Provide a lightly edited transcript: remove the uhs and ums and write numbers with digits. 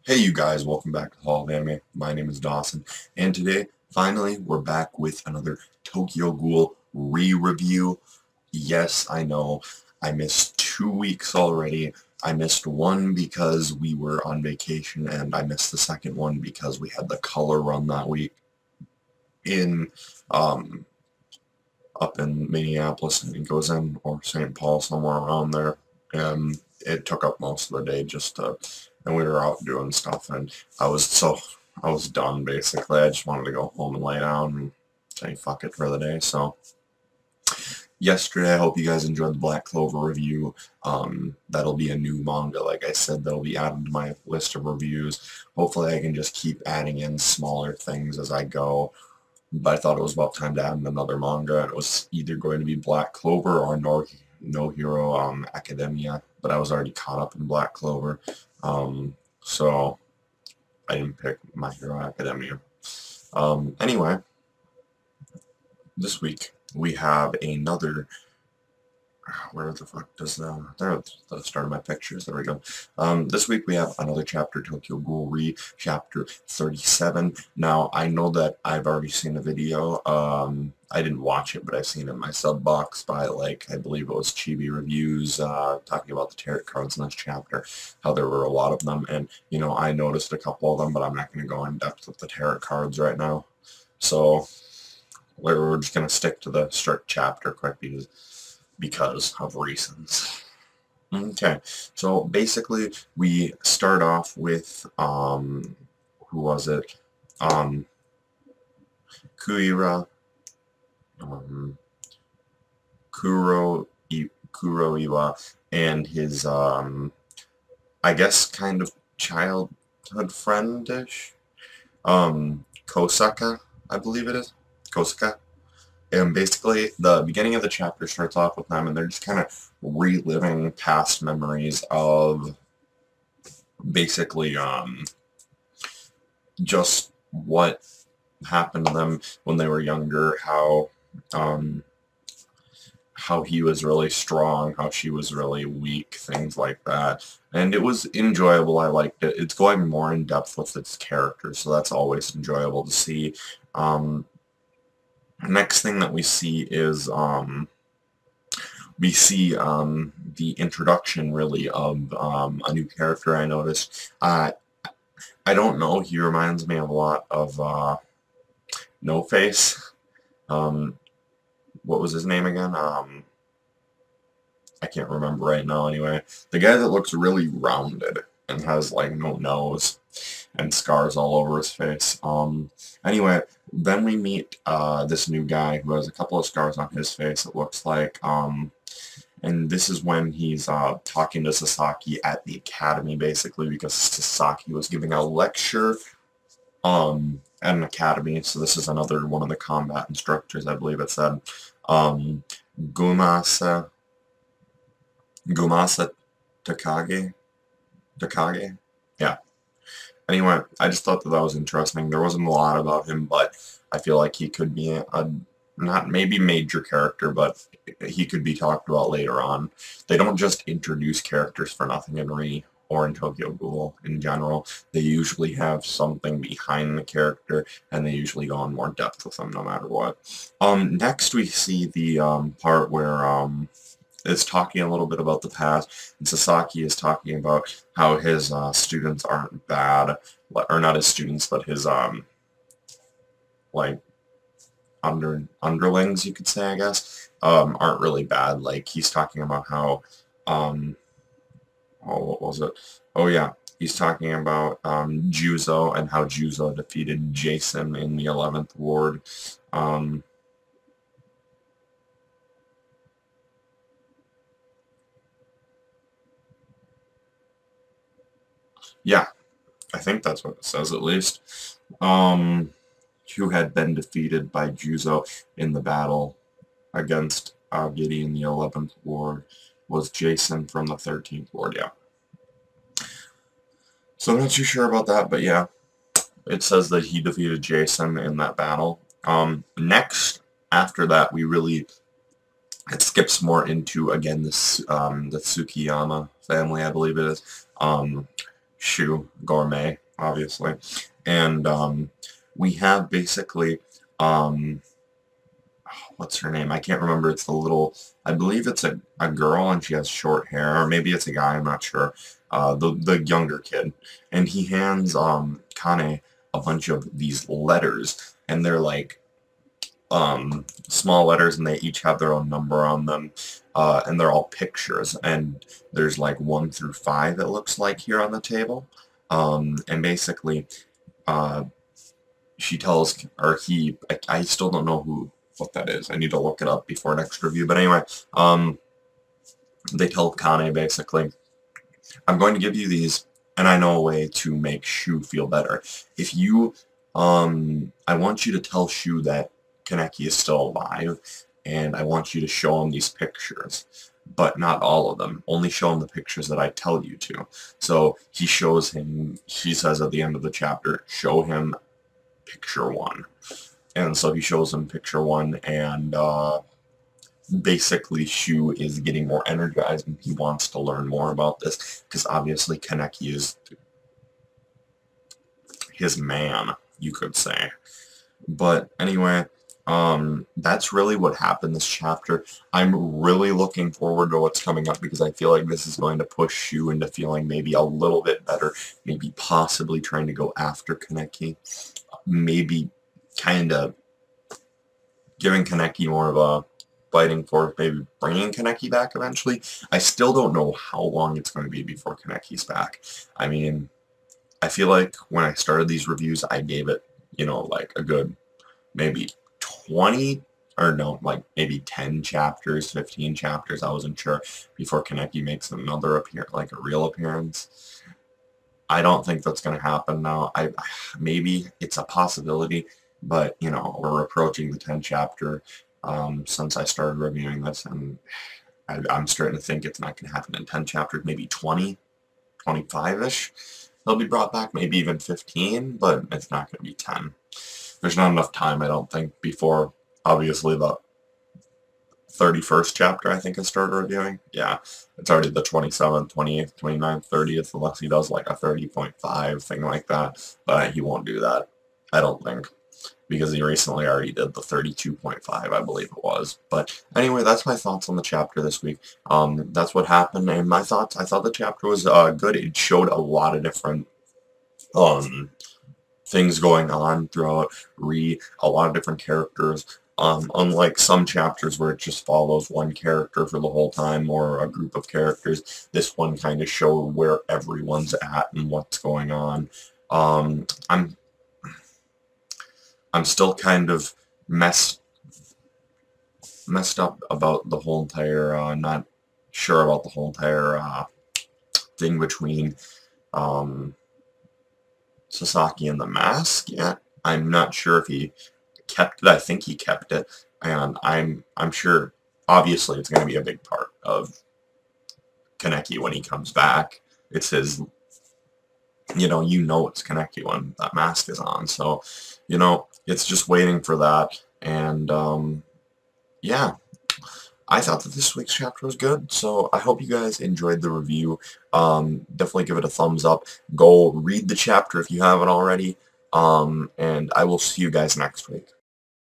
Hey you guys, welcome back to Hall of Anime. My name is Dawson, and today, finally, we're back with another Tokyo Ghoul re-review. Yes, I know, I missed 2 weeks already. I missed one because we were on vacation, and I missed the second one because we had the color run that week in, um, up in Minneapolis, and it goes in, or St. Paul, somewhere around there. And it took up most of the day just to, and we were out doing stuff, and I was done basically. I just wanted to go home and lay down and say fuck it for the day. So yesterday, I hope you guys enjoyed the Black Clover review. That'll be a new manga, like I said, that'll be added to my list of reviews. Hopefully I can just keep adding in smaller things as I go. But I thought it was about time to add in another manga, and it was either going to be Black Clover or No Hero Academia, but I was already caught up in Black Clover, so I didn't pick My Hero Academia. Anyway, this week we have another. Where the fuck does there the start of my pictures, there we go. This week we have another chapter, Tokyo Ghoul Re, chapter 37. Now, I know that I've already seen the video, I didn't watch it, but I've seen it in my sub box by, like, I believe it was Chibi Reviews, talking about the tarot cards in this chapter, how there were a lot of them, and, you know, I noticed a couple of them, but I'm not going to go in depth with the tarot cards right now. So, we're just going to stick to the strict chapter quick because of reasons. Okay, so basically we start off with, who was it? Kuira, Kuroiwa, and his, I guess kind of childhood friend-ish, Kosaka, I believe it is, Kosaka. And basically, the beginning of the chapter starts off with them, and they're just kind of reliving past memories of basically just what happened to them when they were younger, how he was really strong, how she was really weak, things like that. And it was enjoyable. I liked it. It's going more in depth with its characters, so that's always enjoyable to see. Next thing that we see is the introduction, really, of a new character I noticed. I don't know, he reminds me of a lot of No Face. What was his name again? I can't remember right now anyway. The guy that looks really rounded and has, like, no nose and scars all over his face. Anyway, then we meet this new guy who has a couple of scars on his face, it looks like. And this is when he's talking to Sasaki at the academy, basically, because Sasaki was giving a lecture at an academy. So this is another one of the combat instructors, I believe it said. Gumasa Takage? Takage? Yeah. Anyway, I just thought that that was interesting. There wasn't a lot about him, but I feel like he could be a not maybe major character, but he could be talked about later on. They don't just introduce characters for nothing in Re or in Tokyo Ghoul in general. They usually have something behind the character, and they usually go in more depth with them no matter what. Next we see the part where it's talking a little bit about the past, and Sasaki is talking about how his students aren't bad, or not his students, but his like underlings, you could say, I guess, aren't really bad. Like, he's talking about how oh, what was it? Oh yeah, he's talking about Juzo, and how Juzo defeated Jason in the 11th Ward. Yeah, I think that's what it says, at least. Who had been defeated by Juzo in the battle against Agiri in the 11th Ward was Jason from the 13th Ward, yeah. So I'm not too sure about that, but yeah, it says that he defeated Jason in that battle. Next, after that, it skips more into, again, this, the Tsukiyama family, I believe it is. Shu Gourmet, obviously. And we have basically, um, what's her name? I can't remember. It's the little, I believe it's a girl and she has short hair, or maybe it's a guy, I'm not sure. The younger kid. And he hands Kane a bunch of these letters, and they're like small letters, and they each have their own number on them, and they're all pictures, and there's like 1 through 5, it looks like, here on the table. And basically, uh, she tells, or he, I still don't know what that is. I need to look it up before next review. But anyway, they tell Kane basically, I'm going to give you these, and I know a way to make Shu feel better. If you, I want you to tell Shu that Kaneki is still alive, and I want you to show him these pictures. But not all of them. Only show him the pictures that I tell you to. So he shows him, she says at the end of the chapter, show him picture 1. And so he shows him picture 1, and basically Shu is getting more energized, and he wants to learn more about this, because obviously Kaneki is his man, you could say. But anyway, that's really what happened this chapter. I'm really looking forward to what's coming up, because I feel like this is going to push Shu into feeling maybe a little bit better, maybe possibly trying to go after Kaneki, maybe kind of giving Kaneki more of a fighting force, maybe bringing Kaneki back eventually. I still don't know how long it's going to be before Kaneki's back. I mean, I feel like when I started these reviews, I gave it, you know, like a good maybe 20, or no, like maybe 10 chapters, 15 chapters, I wasn't sure, before Kaneki makes another appearance, like a real appearance. I don't think that's going to happen now. Maybe it's a possibility, but, you know, we're approaching the 10th chapter since I started reviewing this, and I'm starting to think it's not going to happen in 10 chapters, maybe 20, 25-ish. They'll be brought back, maybe even 15, but it's not going to be 10. There's not enough time, I don't think, before, obviously, the 31st chapter, I think I started reviewing. Yeah, it's already the 27th, 28th, 29th, 30th, unless he does like a 30.5, thing like that. But he won't do that, I don't think, because he recently already did the 32.5, I believe it was. But anyway, that's my thoughts on the chapter this week. That's what happened, and my thoughts, I thought the chapter was good. It showed a lot of different things going on throughout a lot of different characters. Unlike some chapters where it just follows one character for the whole time, or a group of characters, this one kind of showed where everyone's at and what's going on. I'm still kind of messed up about the whole entire, not sure about the whole entire thing between Sasaki and the mask yet. I'm not sure if he kept it. I think he kept it, and I'm sure, obviously, it's going to be a big part of Kaneki when he comes back. It's his, you know it's Kaneki when that mask is on, so, it's just waiting for that, and, yeah. I thought that this week's chapter was good, so I hope you guys enjoyed the review. Definitely give it a thumbs up. Go read the chapter if you haven't already, and I will see you guys next week.